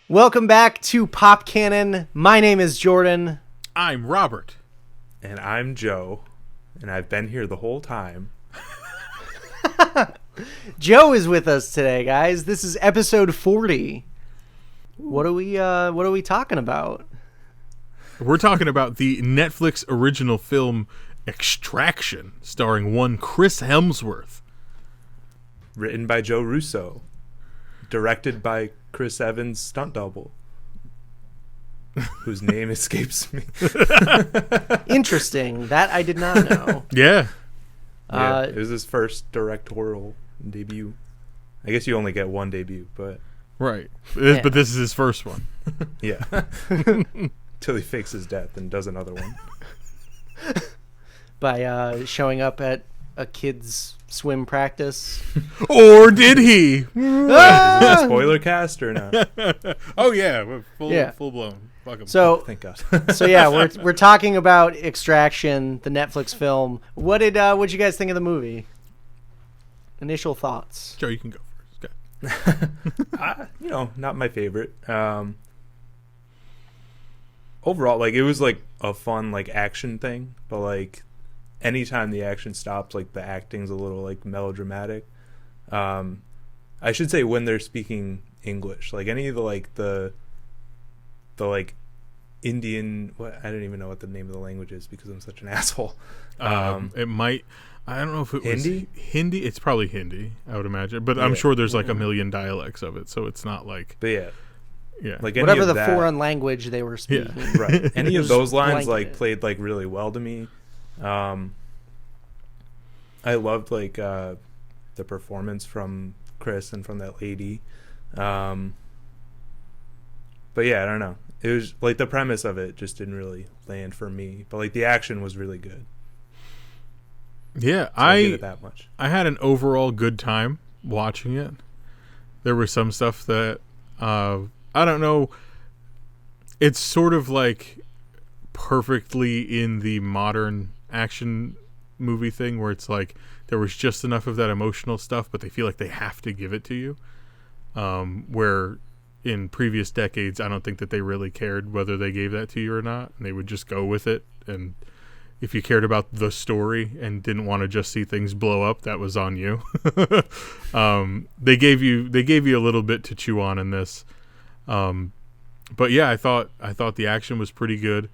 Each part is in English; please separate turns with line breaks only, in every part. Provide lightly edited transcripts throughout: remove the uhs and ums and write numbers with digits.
Welcome back to Pop Kannon. My name is Jordan.
I'm Robert.
And I'm Joe. And I've been here the whole time.
Joe is with us today, guys. This is episode 40. What are we talking about?
We're talking about the Netflix original film Extraction, starring one Chris Hemsworth.
Written by Joe Russo. Directed by Chris Evans' stunt double, whose name escapes me.
Interesting. That I did not know.
Yeah.
It was his first directorial debut. I guess you only get one debut, but...
Right.
Yeah.
But this is his first one.
Yeah. Till he fakes his death and does another one.
By showing up at a kid's swim practice.
Or did he?
Is it a spoiler cast or not?
Oh, yeah.
Yeah.
Full blown. Fuck 'em.
So,
Thank God.
so yeah, we're talking about Extraction, the Netflix film. What'd you guys think of the movie? Initial thoughts.
Joe, you can go first. Go.
Not my favorite. Overall, it was a fun action thing, but anytime the action stops, the acting's a little melodramatic. I should say when they're speaking English, any of the Indian, I don't even know what the name of the language is because I'm such an asshole.
It might. I don't know if it was
Hindi.
Hindi. It's probably Hindi, I would imagine. But I'm sure there's a million dialects of it, so it's not
But yeah,
yeah.
any
Whatever
of
the
that,
foreign language they were speaking.
Yeah.
right? Any of those lines
blanket.
played really well to me. I loved the performance from Chris and from that lady. But yeah, I don't know. It was the premise of it just didn't really land for me. But the action was really good.
Yeah,
So I give it that much.
I had an overall good time watching it. There was some stuff that I don't know. It's sort of perfectly in the modern action movie thing where it's there was just enough of that emotional stuff, but they feel like they have to give it to you. Where in previous decades, I don't think that they really cared whether they gave that to you or not, and they would just go with it. And if you cared about the story and didn't want to just see things blow up, that was on you. They gave you a little bit to chew on in this. But yeah, I thought the action was pretty good.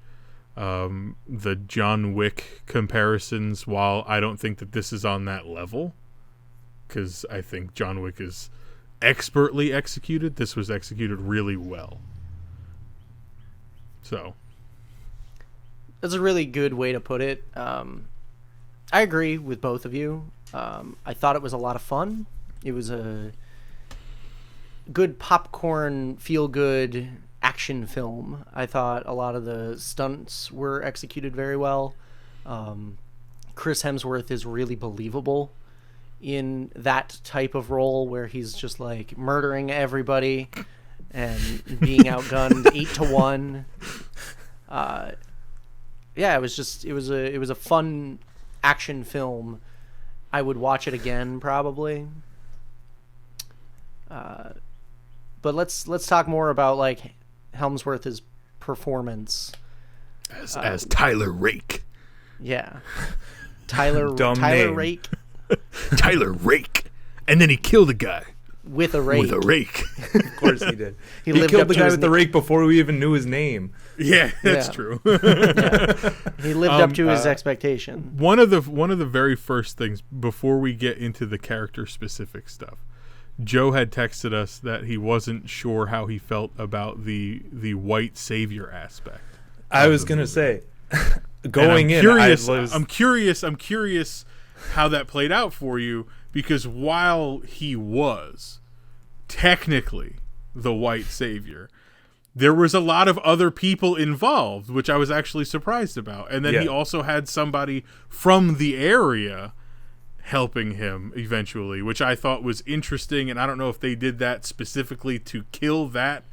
The John Wick comparisons, while I don't think that this is on that level, because I think John Wick is expertly executed, this was executed really well. So
That's a really good way to put it. I agree with both of you. I thought it was a lot of fun. It was a good popcorn, feel-good action film. I thought a lot of the stunts were executed very well. Chris Hemsworth is really believable in that type of role where he's just murdering everybody and being outgunned 8-1. Yeah, it was a fun action film. I would watch it again probably. But let's talk more about Hemsworth's performance
as Tyler Rake.
Yeah. Tyler
name.
Rake
Tyler Rake. And then he killed a guy
with a rake.
with a rake.
Of course he did.
He
He
lived
killed
up
the
to
guy
his
with the
na-
rake before we even knew his name.
Yeah, that's
Yeah.
true.
Yeah. He lived up to his expectation.
One of the very first things before we get into the character specific stuff, Joe had texted us that he wasn't sure how he felt about the white savior aspect.
I was gonna say, going in,
curious,
I was
I'm curious how that played out for you, because while he was technically the white savior, there was a lot of other people involved, which I was actually surprised about. And then he also had somebody from the area helping him eventually, which I thought was interesting. And I don't know if they did that specifically to kill that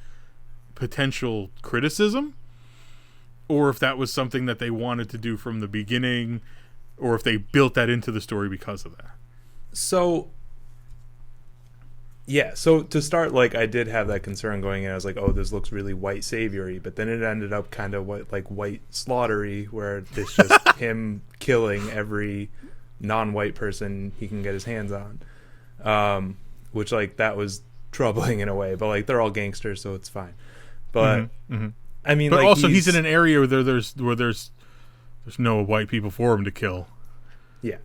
potential criticism, or if that was something that they wanted to do from the beginning, or if they built that into the story because of that.
So Yeah, so to start, like, I did have that concern going in. I was like, oh, this looks really white saviory, but then it ended up kind of like white slaughtery, where it's just him killing every non-white person he can get his hands on, which, like, that was troubling in a way. But, like, they're all gangsters, so it's fine. But I mean,
but
like,
also he's in an area where there's no white people for him to kill.
Yeah.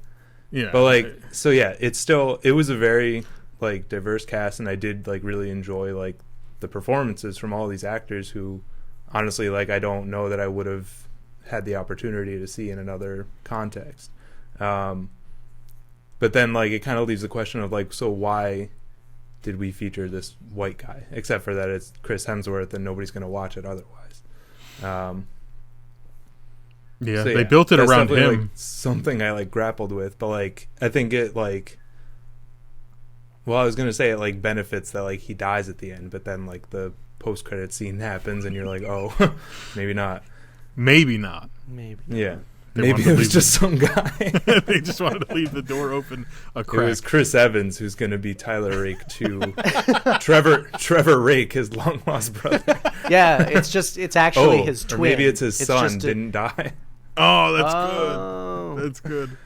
Yeah,
but like, so yeah, it was a very like diverse cast, and I did like really enjoy like the performances from all these actors who honestly, like, I don't know that I would have had the opportunity to see in another context. But then, like, it kind of leaves the question of like, so why did we feature this white guy, except for that it's Chris Hemsworth and nobody's going to watch it otherwise.
Yeah,
so,
they built it around him.
Like, something I like grappled with, but like, I think it like, well, I was gonna say it like benefits that like he dies at the end, but then like the post credit scene happens and you're like, oh, maybe not.
Maybe not.
Maybe.
Yeah.
They
Maybe it was just some guy.
They just wanted to leave the door open a crack.
It was Chris Evans who's going to be Tyler Rake to Trevor Rake, his long lost brother.
Yeah, it's actually his twin.
Or maybe it's his son
just
didn't die.
Oh, that's good. That's good.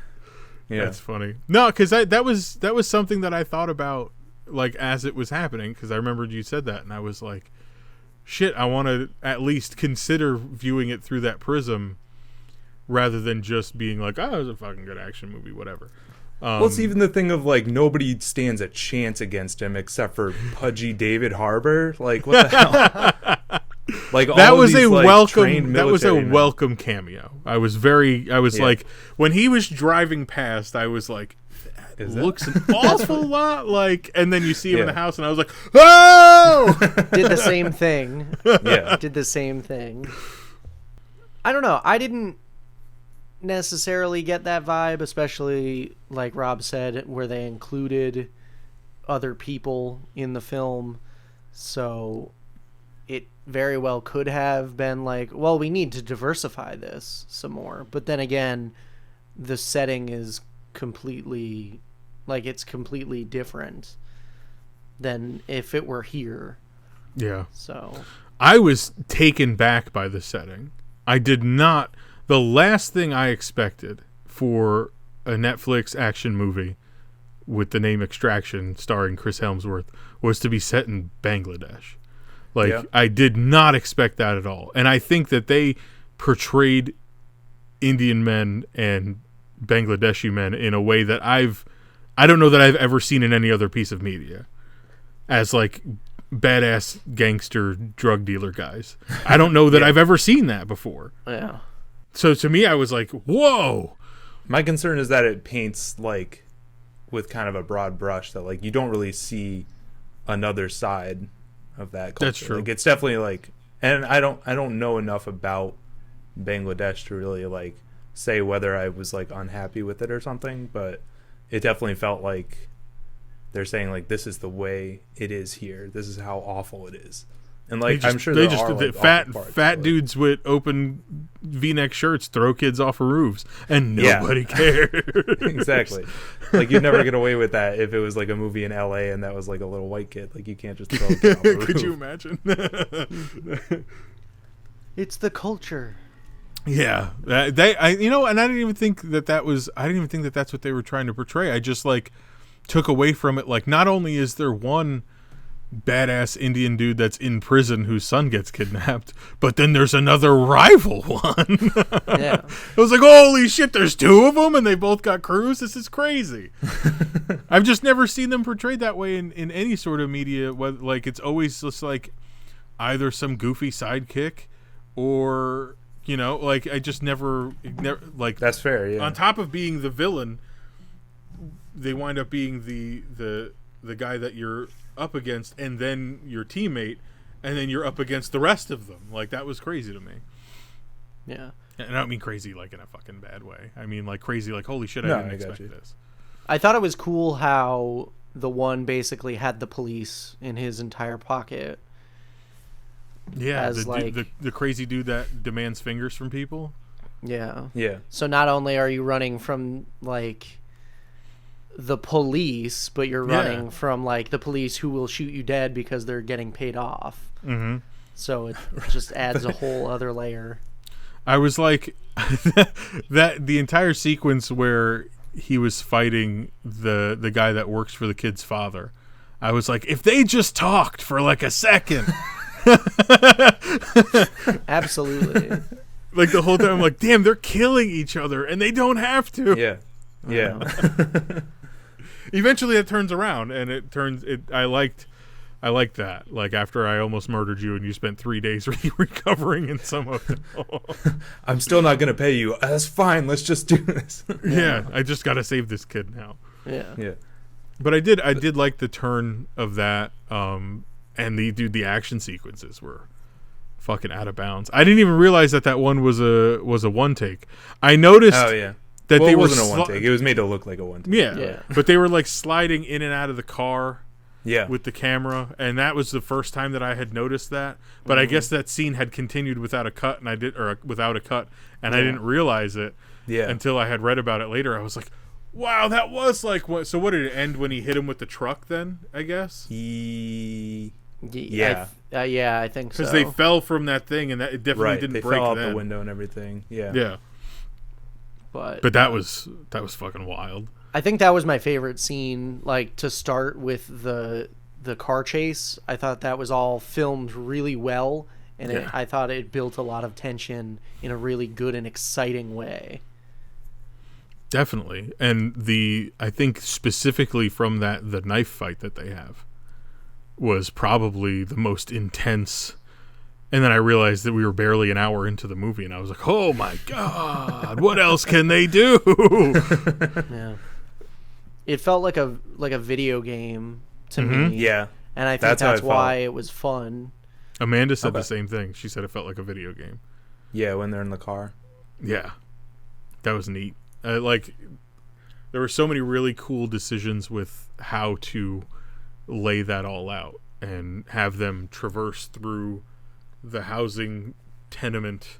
Yeah,
that's funny. No, because that was something that I thought about like as it was happening, because I remembered you said that, and I was like, shit, I want to at least consider viewing it through that prism, rather than just being like, oh, it was a fucking good action movie, whatever.
Well, it's even the thing of like nobody stands a chance against him except for pudgy David Harbour. Like, what the hell? Like,
that
all
was
these,
a
like,
welcome. That was a
military men.
welcome cameo. I was like, when he was driving past, I was like, that looks an awful lot like. And then you see him in the house, and I was like, oh!
Did the same thing.
Yeah,
did the same thing. I don't know. I didn't necessarily get that vibe, especially like Rob said, where they included other people in the film, so it very well could have been like, well, we need to diversify this some more. But then again, the setting is completely different than if it were here.
Yeah.
So
I was taken back by the setting. I did not. The last thing I expected for a Netflix action movie with the name Extraction starring Chris Hemsworth was to be set in Bangladesh. Like, I did not expect that at all. And I think that they portrayed Indian men and Bangladeshi men in a way that I don't know that I've ever seen in any other piece of media as like badass gangster drug dealer guys. I don't know that I've ever seen that before.
Yeah.
So to me, I was like, whoa.
My concern is that it paints like with kind of a broad brush that like you don't really see another side of that culture.
That's true.
Like, it's definitely like, and I don't know enough about Bangladesh to really like say whether I was like unhappy with it or something, but it definitely felt like they're saying like, this is the way it is here. This is how awful it is. And like, I'm sure
fat dudes with open V-neck shirts throw kids off of roofs, and nobody cared.
Exactly. Like, you'd never get away with that if it was like a movie in LA and that was like a little white kid. Like, you can't just throw a kid off a roof.
Could you imagine?
It's the culture.
Yeah, and I didn't even think that was. I didn't even think that that's what they were trying to portray. I just like took away from it. Like, not only is there one badass Indian dude that's in prison whose son gets kidnapped, but then there's another rival one.
Yeah.
I was like, holy shit, there's two of them and they both got crews? This is crazy. I've just never seen them portrayed that way in any sort of media. Like, it's always just like either some goofy sidekick or, you know, like, I just never like,
that's fair. Yeah.
On top of being the villain, they wind up being the guy that you're up against, and then your teammate, and then you're up against the rest of them. Like, that was crazy to me.
Yeah.
And I don't mean crazy like in a fucking bad way. I mean like crazy like, holy shit, I didn't expect this.
I thought it was cool how the one basically had the police in his entire pocket.
Yeah, the crazy dude that demands fingers from people.
Yeah.
Yeah.
So not only are you running from like the police, but you're
Yeah.
running from like the police who will shoot you dead because they're getting paid off.
Mm-hmm.
So it just adds a whole other layer.
I was like, that the entire sequence where he was fighting the guy that works for the kid's father, I was like, if they just talked for like a second.
Absolutely.
Like the whole time, I'm like, damn, they're killing each other, and they don't have to.
Yeah. Yeah.
Eventually, it turns around, and it turns. I liked that. Like after I almost murdered you, and you spent 3 days recovering in some of it.
I'm still not gonna pay you. That's fine. Let's just do this.
Yeah, I just gotta save this kid now.
Yeah.
Yeah.
But I did like the turn of that. And the action sequences were fucking out of bounds. I didn't even realize that one was a one take. I noticed.
Oh yeah.
That
well,
they
it
were
wasn't a one take. It was made to look like a one take.
Yeah.
Yeah.
But they were like sliding in and out of the car.
Yeah.
With the camera, and that was the first time that I had noticed that. But I guess that scene had continued without a cut, and I didn't realize it until I had read about it later. I was like, "Wow, that was like what?" So what did it end when he hit him with the truck? Then I guess.
Yeah.
Yeah, I think so.
Because they fell from that thing, and that it definitely didn't
they
break.
fell out
then.
the window and everything. Yeah.
Yeah.
But
that was fucking wild.
I think that was my favorite scene, like to start with the car chase. I thought that was all filmed really well, and I thought it built a lot of tension in a really good and exciting way.
Definitely. And I think specifically from the knife fight that they have was probably the most intense. And then I realized that we were barely an hour into the movie, and I was like, oh my God, what else can they do?
Yeah. It felt like a video game to me.
Yeah.
And I think
That's
that's why it was fun.
Amanda said the same thing. She said it felt like a video game.
Yeah, when they're in the car.
Yeah. That was neat. Like, there were so many really cool decisions with how to lay that all out and have them traverse through the housing tenement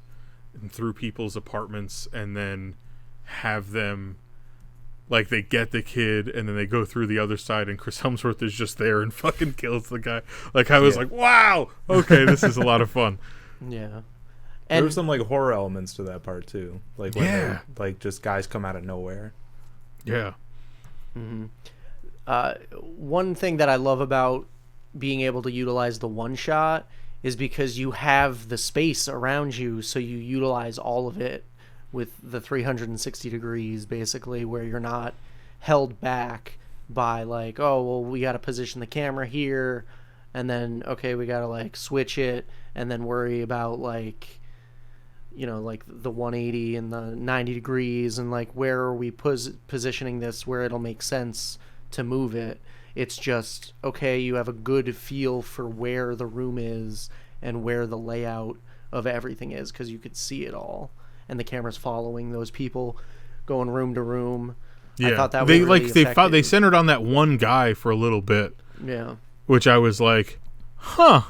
and through people's apartments, and then have them, like, they get the kid and then they go through the other side, and Chris Hemsworth is just there and fucking kills the guy. Like, I was like, wow, okay, this is a lot of fun.
Yeah.
There
And
were some like horror elements to that part too, like when like just guys come out of nowhere.
Yeah.
one thing that I love about being able to utilize the one shot is because you have the space around you, so you utilize all of it with the 360 degrees, basically, where you're not held back by like, oh, well, we got to position the camera here, and then, okay, we got to like switch it, and then worry about like, you know, like the 180 and the 90 degrees, and like where are we positioning this where it'll make sense to move it. It's just, okay, you have a good feel for where the room is and where the layout of everything is, because you could see it all, and the camera's following those people going room to room.
Yeah,
I thought that was really effective.
They centered on that one guy for a little bit.
Yeah,
which I was like, huh,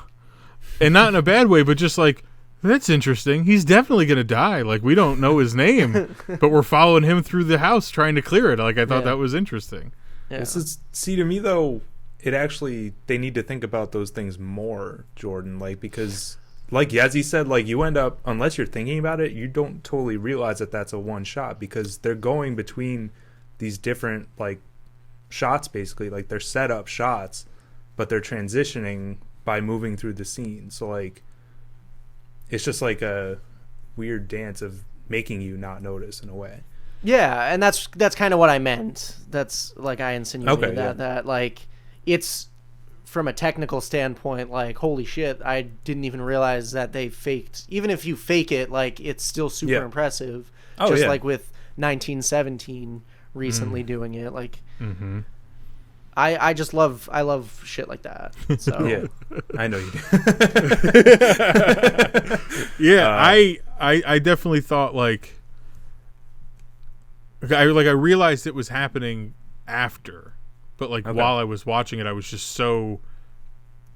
and not in a bad way, but just like, that's interesting. He's definitely gonna die. Like, we don't know his name, but we're following him through the house trying to clear it. Like, I thought that was interesting.
yeah.
This is, see, to me though, it actually, they need to think about those things more, Jordan. Like, because like Yazzie said, like, you end up, unless you're thinking about it, you don't totally realize that that's a one shot, because they're going between these different like shots, basically, like they're set up shots, but they're transitioning by moving through the scene. So like, it's just like a weird dance of making you not notice in a way.
Yeah, and that's kind of what I meant. That's like I insinuated that like, it's from a technical standpoint, like, holy shit, I didn't even realize that they faked. Even if you fake it, like, it's still super impressive. Just like with 1917 recently doing it, like, I just love shit like that. So
Yeah, I know you do.
Yeah, I definitely thought like I realized it was happening after, but like while I was watching it, I was just so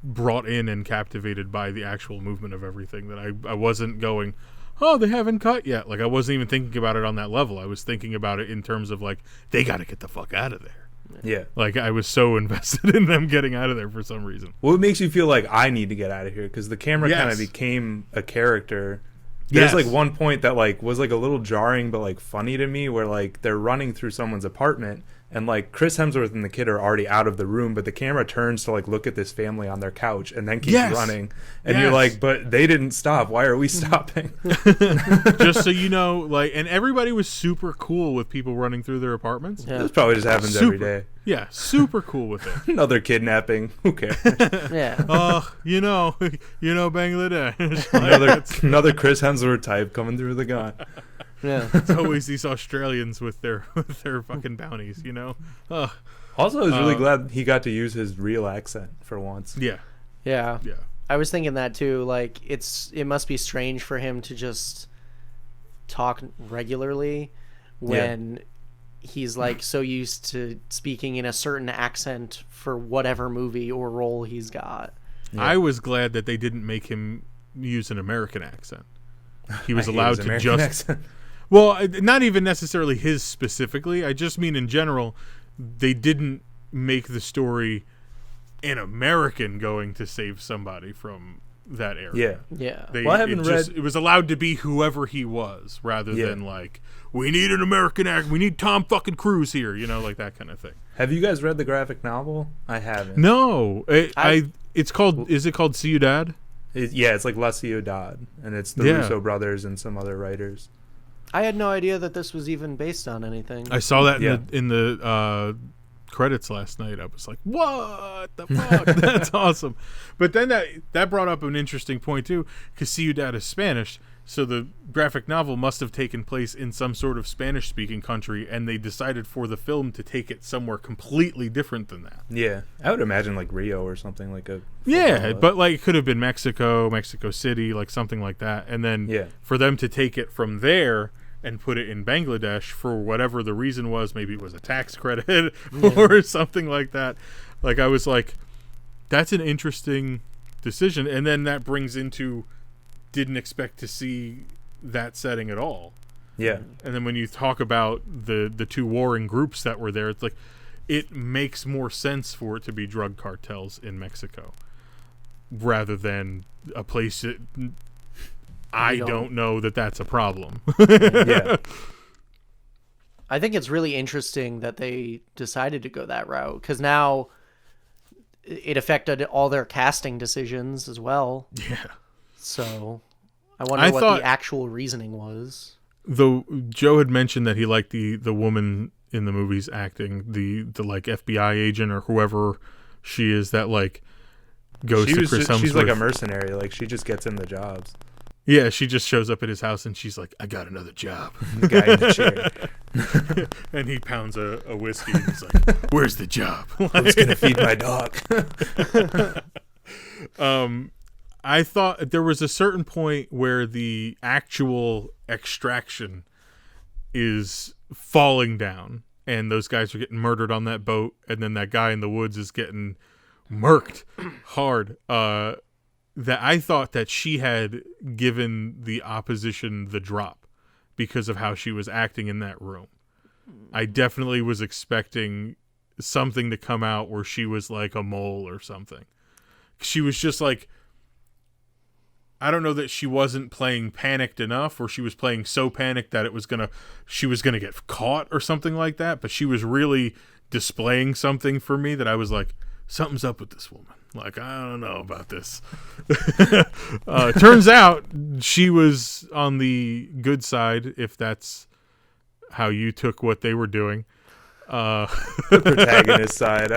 brought in and captivated by the actual movement of everything that I wasn't going, oh, they haven't cut yet. Like, I wasn't even thinking about it on that level. I was thinking about it in terms of like, they got to get the fuck out of there.
Yeah.
Like, I was so invested in them getting out of there for some reason.
Well, it makes you feel like I need to get out of here because the camera kind of
Yes.
became a character. There's
Yes.
like one point that like was like a little jarring but like funny to me where like they're running through someone's apartment and like Chris Hemsworth and the kid are already out of the room, but the camera turns to like look at this family on their couch and then keeps
Yes.
running. And
Yes.
you're like, but they didn't stop. Why are we stopping?
Just so you know, like, and everybody was super cool with people running through their apartments.
Yeah.
This probably just happens every day.
Yeah, super cool with it.
Another kidnapping. Who cares?
Yeah.
You know Bangladesh.
Another Chris Hemsworth type coming through the gun.
Yeah.
It's always these Australians with their fucking bounties, you know. Ugh.
Also, I was really glad he got to use his real accent for once.
Yeah,
Yeah.
yeah,
I was thinking that too. Like, it must be strange for him to just talk regularly when he's like so used to speaking in a certain accent for whatever movie or role he's got.
Yeah.
I was glad that they didn't make him use an American accent. He was
I hate
allowed
his
to
American
just
accent.
well, not even necessarily his specifically. I just mean in general, they didn't make the story an American going to save somebody from that area.
Yeah.
Yeah.
They,
Well, I haven't
it was allowed to be whoever he was, rather
Yeah.
than like, we need an American act. We need Tom fucking Cruise here, you know, like that kind of thing.
Have you guys read the graphic novel? I haven't.
No, it's called. Is it called Ciudad?
Yeah, it's like La Ciudad, and it's the
Yeah.
Russo brothers and some other writers.
I had no idea that this was even based on anything.
I saw that
Yeah.
in the credits last night. I was like, what the fuck? That's awesome. But then that brought up an interesting point too, because Ciudad is Spanish. So the graphic novel must have taken place in some sort of Spanish-speaking country, and they decided for the film to take it somewhere completely different than that.
Yeah, I would imagine like Rio or something like a.
Yeah, but like it could have been Mexico City, like something like that. And then
Yeah.
for them to take it from there and put it in Bangladesh for whatever the reason was, maybe it was a tax credit or something like that. Like I was like, that's an interesting decision. And then that brings into didn't expect to see that setting at all.
Yeah,
And then when you talk about the two warring groups that were there, it's like it makes more sense for it to be drug cartels in Mexico rather than a place that I don't know that that's a problem.
yeah,
I think it's really interesting that they decided to go that route because now it affected all their casting decisions as well.
Yeah.
So I wonder
I
what
thought-
the actual reasoning was.
Though Joe had mentioned that he liked the woman in the movies acting, the like FBI agent or whoever she is that like goes to Chris Hemsworth.
she's like a mercenary. Like she just gets in the jobs.
Yeah, she just shows up at his house and she's like, I got another job.
The guy in the chair.
And he pounds a whiskey and he's like, where's the job?
I'm just gonna feed my dog.
I thought there was a certain point where the actual extraction is falling down and those guys are getting murdered on that boat and then that guy in the woods is getting murked hard. That I thought that she had given the opposition the drop because of how she was acting in that room. I definitely was expecting something to come out where she was like a mole or something. She was just like, I don't know that she wasn't playing panicked enough or she was playing so panicked that she was gonna get caught or something like that, but she was really displaying something for me that I was like, something's up with this woman. Like, I don't know about this. Turns out she was on the good side, if that's how you took what they were doing.
The protagonist side.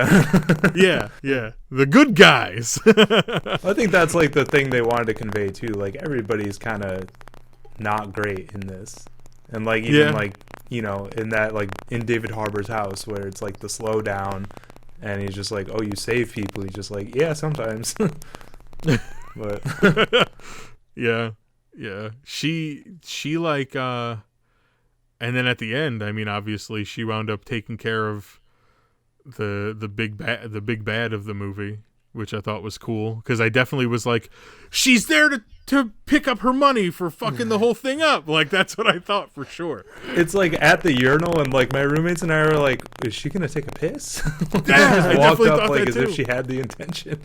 Yeah. The good guys.
I think that's like the thing they wanted to convey too. Like everybody's kind of not great in this, and like even like in that like in David Harbour's house where it's like the slow down, and he's just like, oh, you save people. He's just like, yeah, sometimes. But
yeah. She like and then at the end, I mean, obviously she wound up taking care of the big bad of the movie which I thought was cool because I definitely was like, she's there to pick up her money for fucking the whole thing up. Like, that's what I thought for sure.
It's like at the urinal, and like my roommates and I were like, "Is she gonna take a piss?"
I
Just walked
definitely
up
thought
like
that
as
too.
if she had the intention.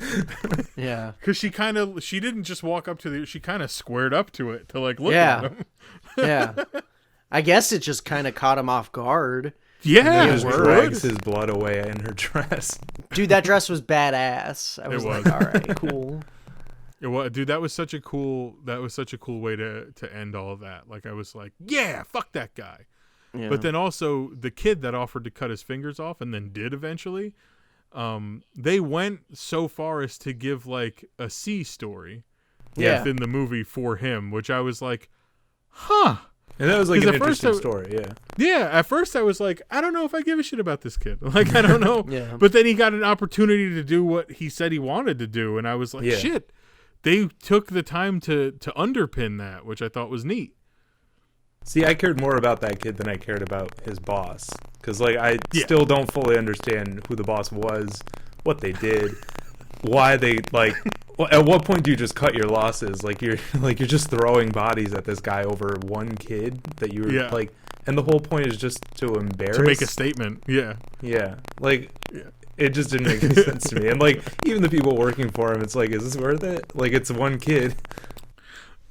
Yeah.
Because she didn't just walk up to she kind of squared up to it to like look
Yeah.
at him.
Yeah. I guess it just kind of caught him off guard.
Yeah,
He just
word.
drags his blood away in her dress.
Dude, that dress was badass. I was like,
was.
all right, cool.
Well, dude, that was such a cool way to end all of that. Like, I was like, yeah, fuck that guy.
Yeah.
But then also the kid that offered to cut his fingers off and then did eventually, they went so far as to give like a C story
Yeah.
within the movie for him, which I was like, huh.
And that was like
'Cause
an
at first
interesting story, yeah.
Yeah, at first I was like, I don't know if I give a shit about this kid. Like, I don't know.
Yeah.
But then he got an opportunity to do what he said he wanted to do, and I was like,
Yeah.
shit. They took the time to underpin that, which I thought was neat.
See, I cared more about that kid than I cared about his boss. Because, like, I
Yeah.
still don't fully understand who the boss was, what they did, why they, like... At what point do you just cut your losses? Like, you're just throwing bodies at this guy over one kid that you were,
Yeah.
like... And the whole point is just to embarrass...
To make a statement, yeah.
Yeah. Like...
Yeah.
It just didn't make any sense to me. And, like, even the people working for him, it's like, is this worth it? Like, it's one kid.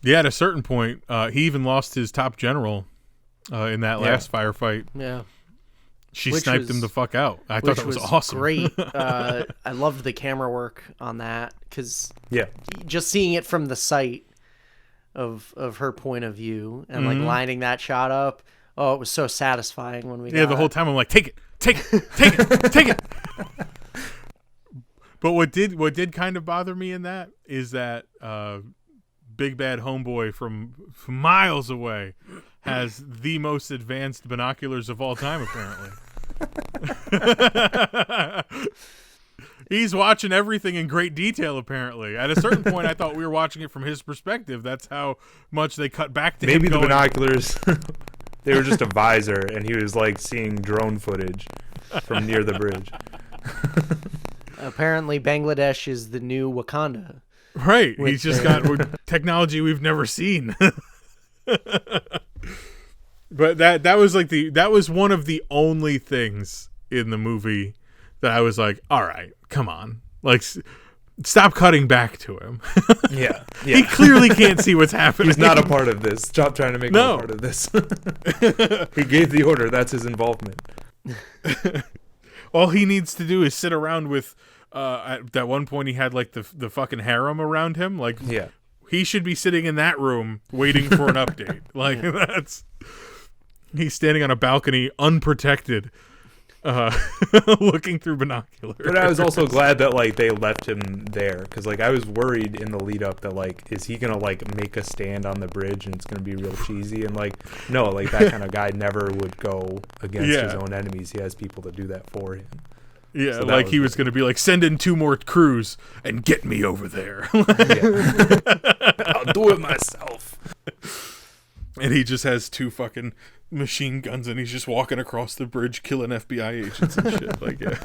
Yeah, at a certain point, he even lost his top general in that last firefight.
Yeah.
She
Which
sniped him
was-
the fuck out. I thought that was awesome.
Great. I loved the camera work on that because
Yeah.
just seeing it from the sight of her point of view and
Mm-hmm.
like lining that shot up. Oh, it was so satisfying when we
Yeah,
got
the whole time I'm like, take it, take it, take it, take it. But what did kind of bother me in that is that big bad homeboy from miles away has the most advanced binoculars of all time, apparently. He's watching everything in great detail, apparently. At a certain point, I thought we were watching it from his perspective. That's how much they cut back to
Maybe
him
the
going,
binoculars, they were just a visor, and he was like seeing drone footage from near the bridge.
Apparently, Bangladesh is the new Wakanda.
Right.
with
He's just
their-
got technology we've never seen. But that was one of the only things in the movie that I was like, all right, come on. Like, stop cutting back to him.
Yeah,
He
yeah.
clearly can't see what's happening.
He's not a part of this. Stop trying to make him
No.
a part of this. He gave the order. That's his involvement.
All he needs to do is sit around with at that one point he had like the fucking harem around him. Like,
Yeah.
he should be sitting in that room waiting for an update. Like, he's standing on a balcony unprotected, looking through binoculars.
But I was also glad that like they left him there because like I was worried in the lead up that like is he gonna like make a stand on the bridge and it's gonna be real cheesy and like no, like that kind of guy never would go against his
Yeah.
own enemies. He has people to do that for him.
Yeah,
So that
like
was
he was going to be like, send in 2 more crews and get me over there.
Yeah. I'll do it myself.
And he just has 2 fucking machine guns and he's just walking across the bridge killing FBI agents and shit. Like, yeah.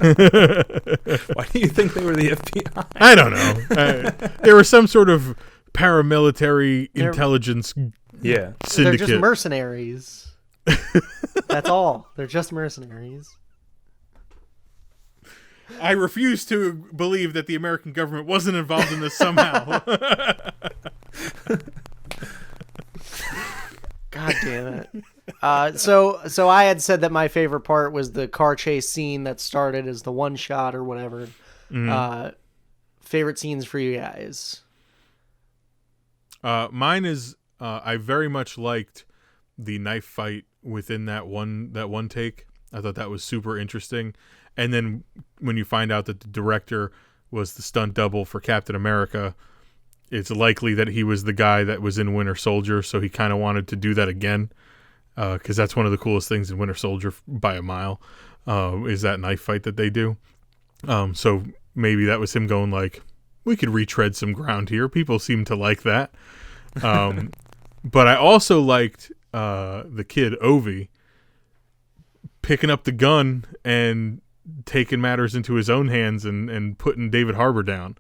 Why do you think they were the FBI?
I don't know. There was some sort of paramilitary intelligence
Yeah.
They're
syndicate.
just mercenaries. That's all. They're just mercenaries.
I refuse to believe that the American government wasn't involved in this somehow.
God damn it. So I had said that my favorite part was the car chase scene that started as the one shot or whatever. Favorite scenes for you guys?
Mine is I very much liked the knife fight within that one take. I thought that was super interesting. And then when you find out that the director was the stunt double for Captain America, it's likely that he was the guy that was in Winter Soldier, so he kind of wanted to do that again, because that's one of the coolest things in Winter Soldier by a mile, is that knife fight that they do. So maybe that was him going like, we could retread some ground here. People seem to like that. But I also liked the kid, Ovi, picking up the gun and taking matters into his own hands and putting David Harbour down.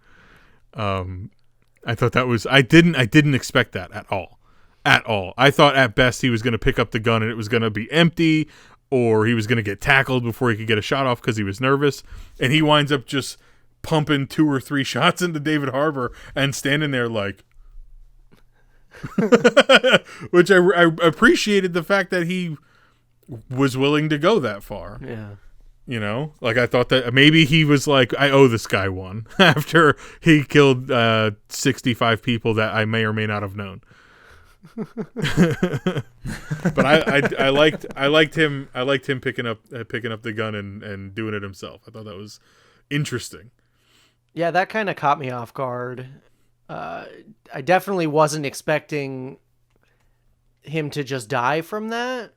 I thought that was I didn't expect that at all. At all. I thought at best he was going to pick up the gun and it was going to be empty, or he was going to get tackled before he could get a shot off because he was nervous, and he winds up just pumping 2 or 3 shots into David Harbour and standing there like which I appreciated the fact that he was willing to go that far.
Yeah.
You know, like I thought that maybe he was like, I owe this guy one after he killed 65 people that I may or may not have known. But I liked him picking up the gun and doing it himself. I thought that was interesting.
Yeah, that kind of caught me off guard. I definitely wasn't expecting him to just die from that.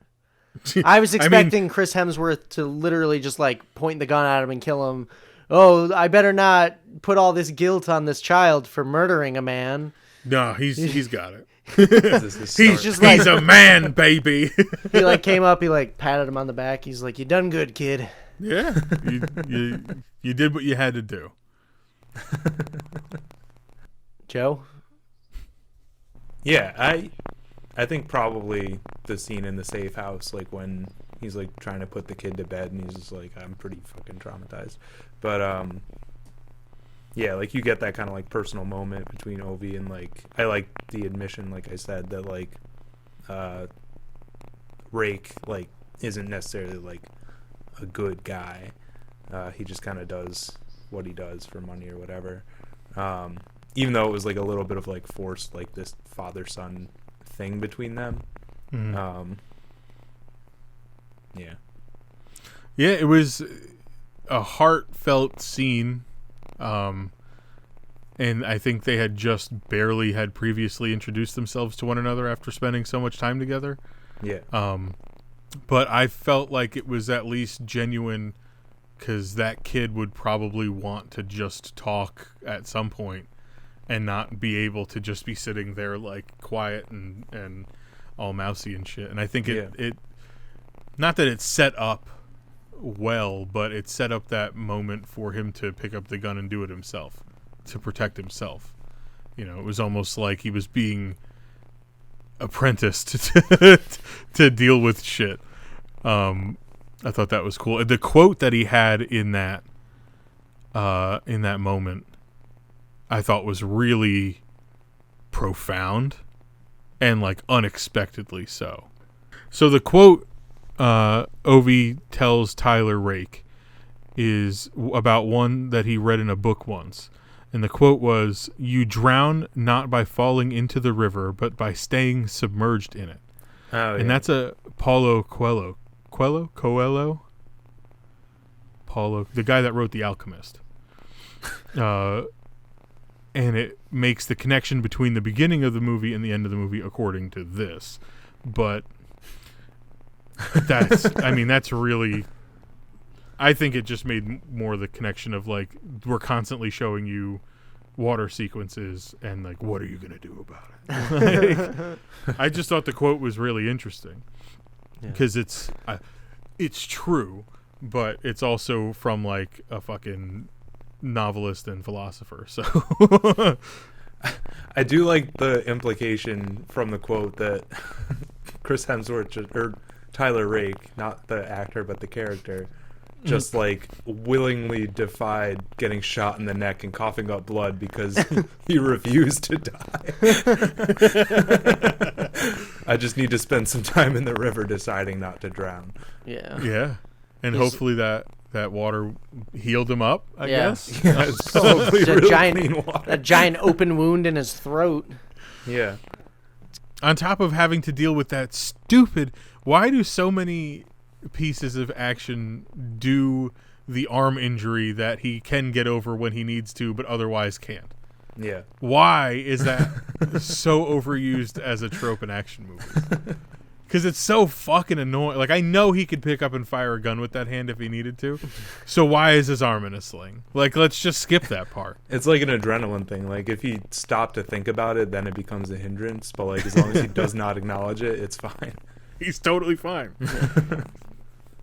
I was expecting Chris Hemsworth to literally just like point the gun at him and kill him. Oh, I better not put all this guilt on this child for murdering a man.
No, he's got it.
He's
a man, baby.
He like came up, he like patted him on the back. He's like, "You done good, kid."
Yeah, you did what you had to do.
Joe?
Yeah, I think probably the scene in the safe house, like when he's like trying to put the kid to bed and he's just like, I'm pretty fucking traumatized. But yeah, like you get that kind of like personal moment between Ovi and like I like the admission, like I said, that like Rake like isn't necessarily like a good guy. He just kind of does what he does for money or whatever. Even though it was like a little bit of like forced like this father-son thing between them.
Mm-hmm.
Yeah,
it was a heartfelt scene, and I think they had just barely had previously introduced themselves to one another after spending so much time together. But I felt like it was at least genuine, because that kid would probably want to just talk at some point and not be able to just be sitting there like quiet and all mousy and shit. And I think it not that it's set up well, but it set up that moment for him to pick up the gun and do it himself to protect himself. You know, it was almost like he was being apprenticed to deal with shit. I thought that was cool. The quote that he had in that moment, I thought was really profound and like unexpectedly so. So the quote Ovi tells Tyler Rake is about one that he read in a book once. And the quote was, "You drown not by falling into the river, but by staying submerged in it."
Oh,
and that's a Paulo Coelho, the guy that wrote The Alchemist. And it makes the connection between the beginning of the movie and the end of the movie according to this. But that's really, I think it just made more the connection of like, we're constantly showing you water sequences and like, what are you going to do about it? Like, I just thought the quote was really interesting because it's true, but it's also from like a fucking novelist and philosopher. So
I do like the implication from the quote that Chris Hemsworth or Tyler Rake, not the actor but the character, just like willingly defied getting shot in the neck and coughing up blood because he refused to die. I just need to spend some time in the river deciding not to drown.
Yeah. And hopefully that water healed him up, I guess.
Yeah, it's probably really clean water.
A giant open wound in his throat.
Yeah.
On top of having to deal with that stupid... Why do so many pieces of action do the arm injury that he can get over when he needs to, but otherwise can't?
Yeah.
Why is that so overused as a trope in action movies? Because it's so fucking annoying. Like, I know he could pick up and fire a gun with that hand if he needed to. So why is his arm in a sling? Like, let's just skip that part.
It's like an adrenaline thing. Like, if he stopped to think about it, then it becomes a hindrance. But, like, as long as he does not acknowledge it, it's fine.
He's totally fine.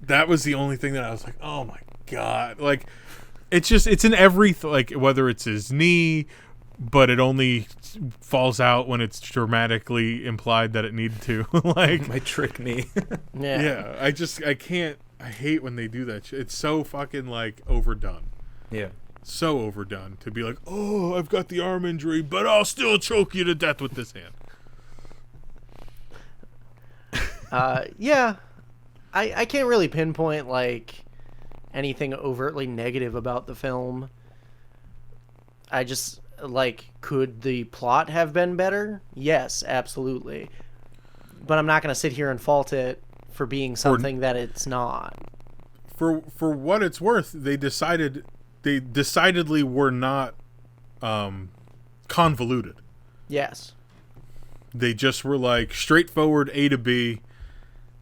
That was the only thing that I was like, oh my god! Like, it's in every like whether it's his knee, but it only falls out when it's dramatically implied that it needed to. Like
My trick knee.
yeah, I can't. I hate when they do that. It's so fucking like overdone.
Yeah.
So overdone to be like, oh, I've got the arm injury, but I'll still choke you to death with this hand.
Yeah, I can't really pinpoint like anything overtly negative about the film. I just like, could the plot have been better? Yes, absolutely. But I'm not going to sit here and fault it for being something that it's not.
For what it's worth, they decidedly were not convoluted.
Yes.
They just were like straightforward A to B.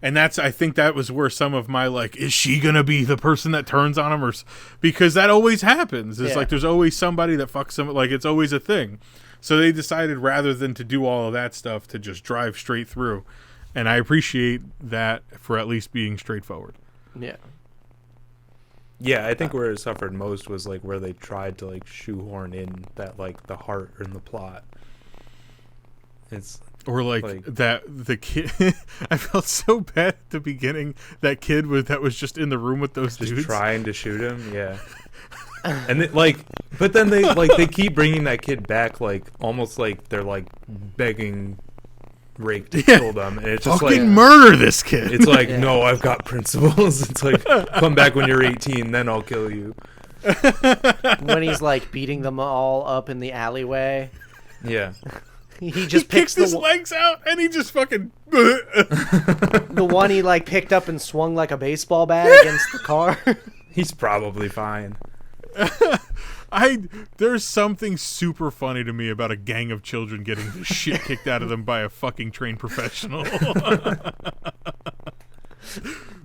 And I think that was where some of my like, is she gonna be the person that turns on him, because that always happens. It's like there's always somebody that fucks them. Like, it's always a thing. So they decided, rather than to do all of that stuff, to just drive straight through. And I appreciate that for at least being straightforward.
Yeah.
Yeah, I think where it suffered most was like where they tried to like shoehorn in that like the heart in the plot. It's
or like that the kid. I felt so bad at the beginning. That kid that was just in the room with those
just
dudes
trying to shoot him. Yeah, and but then they keep bringing that kid back, like almost like they're like begging Rake to kill them, and it's just
fucking
like
murder this kid.
It's like no, I've got principles. It's like come back when you're 18, then I'll kill you.
When he's like beating them all up in the alleyway.
Yeah.
He just picks
his legs out and he just fucking
the one he like picked up and swung like a baseball bat against the car.
He's probably fine.
There's something super funny to me about a gang of children getting the shit kicked out of them by a fucking trained professional.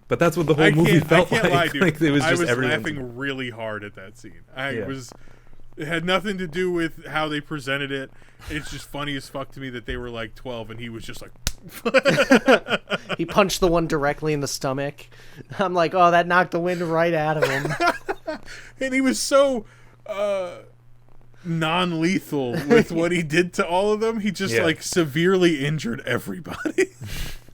But that's what the whole movie felt like.
Lie, dude.
Like it was just
laughing really hard at that scene. It had nothing to do with how they presented it. It's just funny as fuck to me that they were like 12 and he was just like
he punched the one directly in the stomach. I'm like, oh, that knocked the wind right out of him.
And he was so non-lethal with what he did to all of them. He just like severely injured everybody.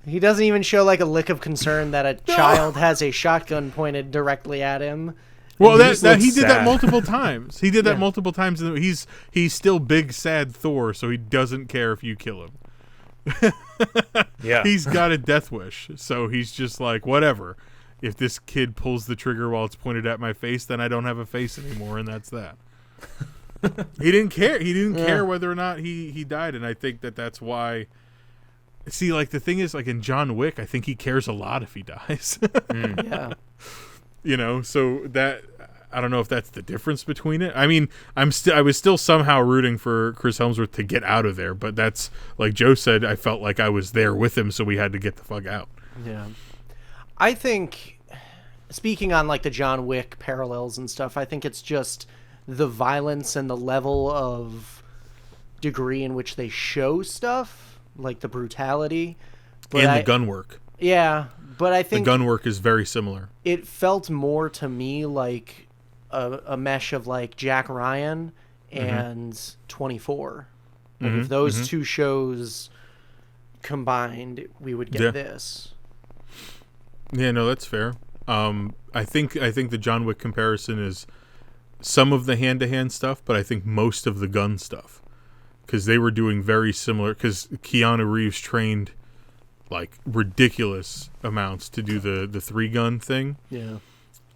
He doesn't even show like a lick of concern that a child has a shotgun pointed directly at him.
Well, that he did that multiple times. He did that multiple times. He's still big sad Thor, so he doesn't care if you kill him.
Yeah,
he's got a death wish, so he's just like, whatever. If this kid pulls the trigger while it's pointed at my face, then I don't have a face anymore, and that's that. He didn't care. He didn't care whether or not he died, and I think that's why. See, like the thing is, like in John Wick, I think he cares a lot if he dies.
Yeah.
You know, so that I don't know if that's the difference between it. I mean, I was still somehow rooting for Chris Hemsworth to get out of there, but that's like Joe said. I felt like I was there with him, so we had to get the fuck out.
Yeah, I think speaking on like the John Wick parallels and stuff, I think it's just the violence and the level of degree in which they show stuff, like the brutality,
and the gun work.
Yeah, but I think
the gun work is very similar.
It felt more to me like a mesh of like Jack Ryan and 24. Like if those two shows combined, we would get this.
Yeah, no, that's fair. I think the John Wick comparison is some of the hand-to-hand stuff, but I think most of the gun stuff, because they were doing very similar. Because Keanu Reeves trained like ridiculous amounts to do the 3-gun thing.
Yeah.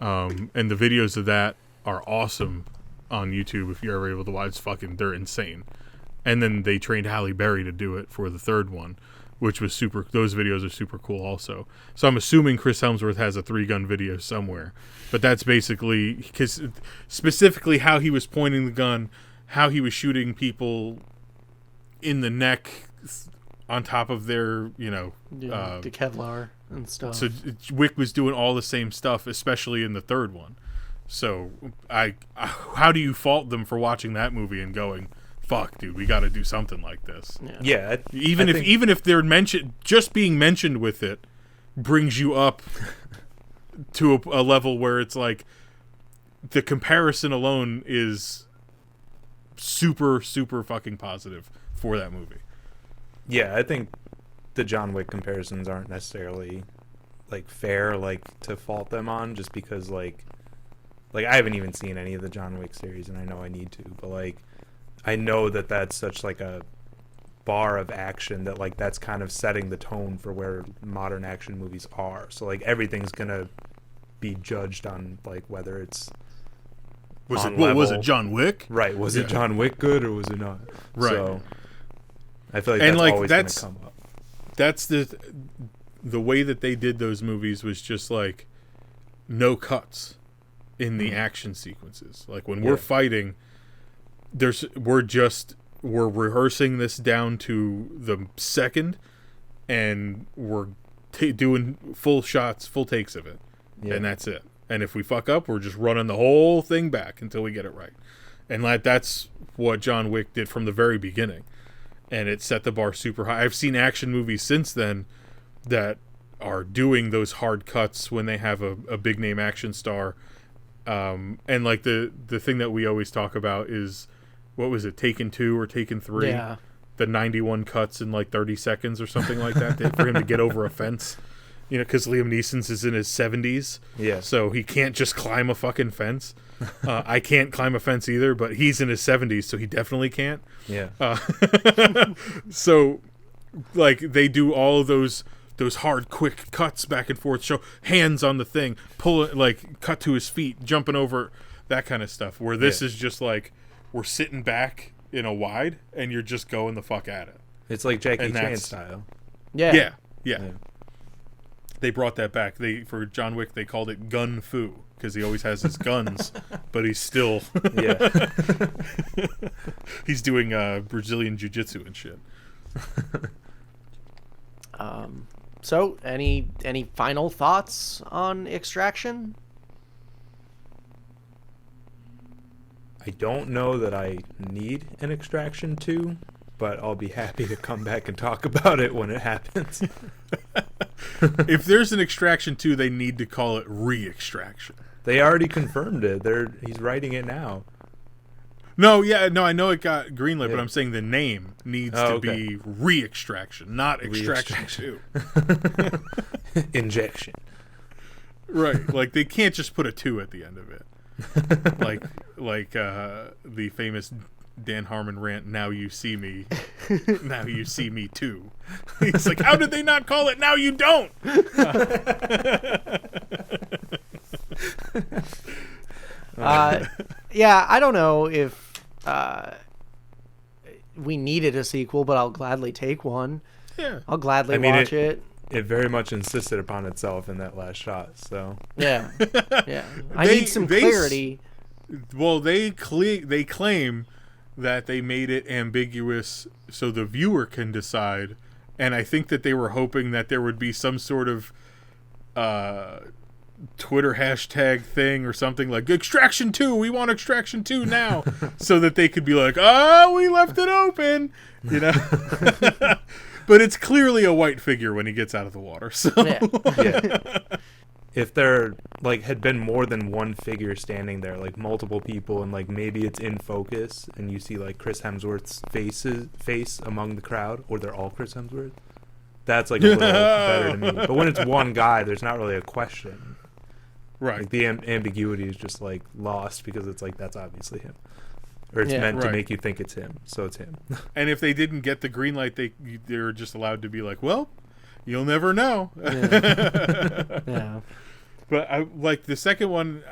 And the videos of that are awesome on YouTube if you're ever able to watch. They're insane. And then they trained Halle Berry to do it for the third one, which was super. Those videos are super cool also. So I'm assuming Chris Hemsworth has a 3-gun video somewhere. But that's basically because specifically how he was pointing the gun, how he was shooting people in the neck on top of their, the
Kevlar and stuff.
So Wick was doing all the same stuff, especially in the third one. So how do you fault them for watching that movie and going, "Fuck, dude, we got to do something like this"?
Yeah.
Even if they're mentioned, just being mentioned with it brings you up to a level where it's like, the comparison alone is super, super fucking positive for that movie.
Yeah, I think the John Wick comparisons aren't necessarily like fair, like to fault them on, just because like I haven't even seen any of the John Wick series, and I know I need to, but like I know that that's such like a bar of action that like that's kind of setting the tone for where modern action movies are. So like everything's gonna be judged on like whether it's
was it John Wick?
Right. Was it John Wick good or was it not?
Right.
So I feel like
and
that's
like
always going to come up.
That's the way that they did those movies was just like no cuts in the action sequences. Like when we're fighting, we're rehearsing this down to the second, and we're doing full shots, full takes of it, and that's it. And if we fuck up, we're just running the whole thing back until we get it right. And that's what John Wick did from the very beginning. And it set the bar super high. I've seen action movies since then that are doing those hard cuts when they have a big name action star. And like the thing that we always talk about is, what was it, Taken 2 or Taken 3?
Yeah.
The 91 cuts in like 30 seconds or something like that for him to get over a fence. You know, because Liam Neeson's is in his 70s. Yeah. So he can't just climb a fucking fence. I can't climb a fence either, but he's in his 70s, so he definitely can't.
Yeah.
So, like, they do all of those hard, quick cuts back and forth, show hands on the thing, pull it, like, cut to his feet, jumping over, that kind of stuff. Where this is just like, we're sitting back in a wide, and you're just going the fuck at it.
It's like Jackie Chan style.
Yeah. They brought that back. For John Wick, they called it gun fu because he always has his guns, but he's still he's doing Brazilian jiu-jitsu and shit.
So any final thoughts on Extraction?
I don't know that I need an Extraction 2, but I'll be happy to come back and talk about it when it happens.
If there's an Extraction 2, they need to call it Re-Extraction.
They already confirmed it. He's writing it now.
No, I know it got greenlit, but I'm saying the name needs to be Re-Extraction, not Extraction 2.
Injection.
Right. Like, they can't just put a 2 at the end of it. like the famous Dan Harmon rant, "Now you see me, now you see me too." He's like, how did they not call it "Now you don't"?
Yeah, I don't know if we needed a sequel, but I'll gladly take one.
Yeah,
I'll gladly watch it.
It very much insisted upon itself in that last shot. So
yeah. I need some clarity.
Well, they claim that they made it ambiguous so the viewer can decide, and I think that they were hoping that there would be some sort of Twitter hashtag thing or something like Extraction 2, we want Extraction 2 now, so that they could be like, oh, we left it open, you know. But it's clearly a white figure when he gets out of the water. So
if there like had been more than one figure standing there, like multiple people, and like maybe it's in focus and you see like Chris Hemsworth's face among the crowd, or they're all Chris Hemsworth, that's like a little better to me. But when it's one guy, there's not really a question.
Right.
Like the ambiguity is just like lost because it's like that's obviously him. Or it's meant to make you think it's him, so it's him.
And if they didn't get the green light, they're just allowed to be like, well, you'll never know.
Yeah.
But I like the second one.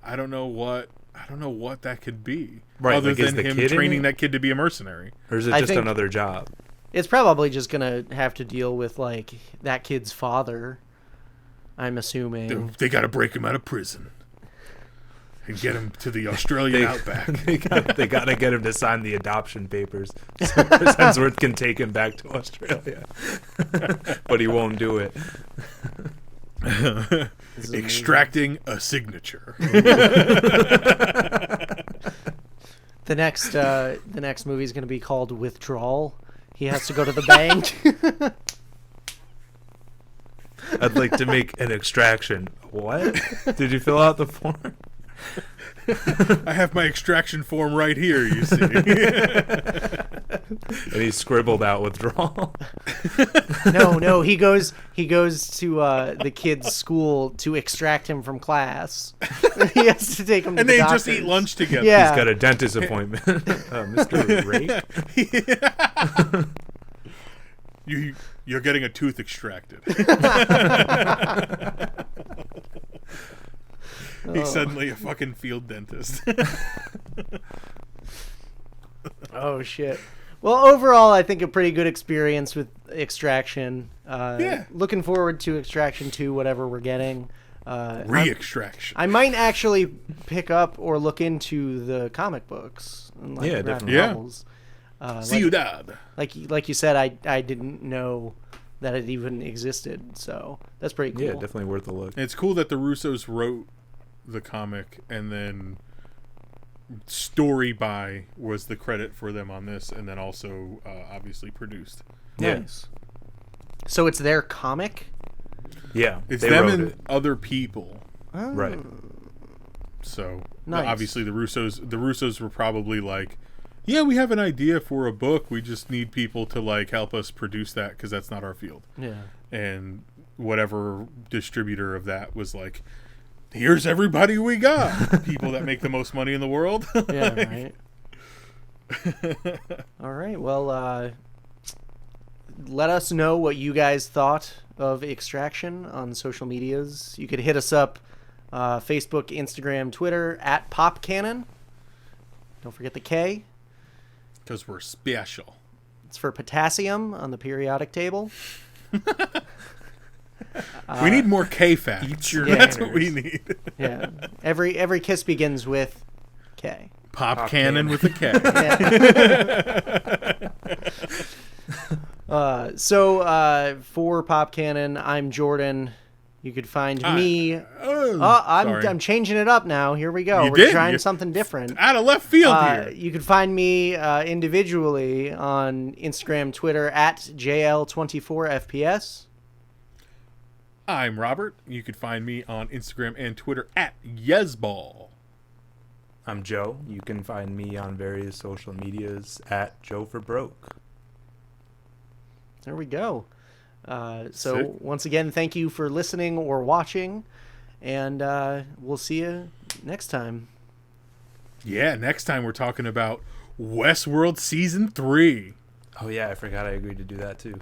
I don't know what that could be.
Right,
other
like,
than him training that kid to be a mercenary,
or is it just another job?
It's probably just gonna have to deal with like that kid's father. I'm assuming
they got to break him out of prison and get him to the Australian outback.
They got to get him to sign the adoption papers so Chris Hemsworth can take him back to Australia. But he won't do it.
Extracting a signature.
The next movie is going to be called Withdrawal. He has to go to the bank.
I'd like to make an extraction. What? Did you fill out the form?
I have my extraction form right here, you see.
And he scribbled out withdrawal.
No, he goes to the kid's school to extract him from class. He has to take him to
And
the
they
doctor's.
just eat lunch together.
Yeah.
He's got a dentist appointment. Mr. Rake?
You're getting a tooth extracted. He's suddenly a fucking field dentist.
Oh shit. Well, overall, I think a pretty good experience with Extraction.
Yeah.
Looking forward to Extraction 2, whatever we're getting.
Re-extraction.
I might actually pick up or look into the comic books. And
Yeah,
the graphic
definitely.
Yeah.
novels.
Ciudad.
Like you said, I didn't know that it even existed, so that's pretty cool.
Yeah, definitely worth a look.
And it's cool that the Russos wrote the comic, and then story by was the credit for them on this, and then also obviously produced.
Yeah.
Nice. So it's their comic?
Yeah.
It's
they
them
wrote
and
it.
other people.
Oh.
Right.
So
Nice.
obviously the Russos were probably like, yeah, we have an idea for a book. We just need people to like help us produce that because that's not our field.
Yeah.
And whatever distributor of that was like, here's everybody we got. People that make the most money in the world.
Yeah, right. All right. Well, let us know what you guys thought of Extraction on social medias. You could hit us up Facebook, Instagram, Twitter at PopCannon. Don't forget the K.
Because we're special.
It's for potassium on the periodic table.
We need more K facts.
Eat your
That's
manners.
what we need.
Yeah. Every kiss begins with K.
Pop cannon with a K.
Yeah. So for Pop Cannon, I'm Jordan. You could find me. I'm changing it up now. Here we go.
You
We're
did?
trying
You-
something different.
Out of left field here.
You can find me individually on Instagram, Twitter at JL24FPS.
I'm Robert. You could find me on Instagram and Twitter at Yesball.
I'm Joe. You can find me on various social medias at Joe for Broke.
There we go. So
Sick.
once again, thank you for listening or watching, and we'll see you next time.
Yeah, next time we're talking about Westworld Season 3.
Oh yeah, I forgot I agreed to do that too.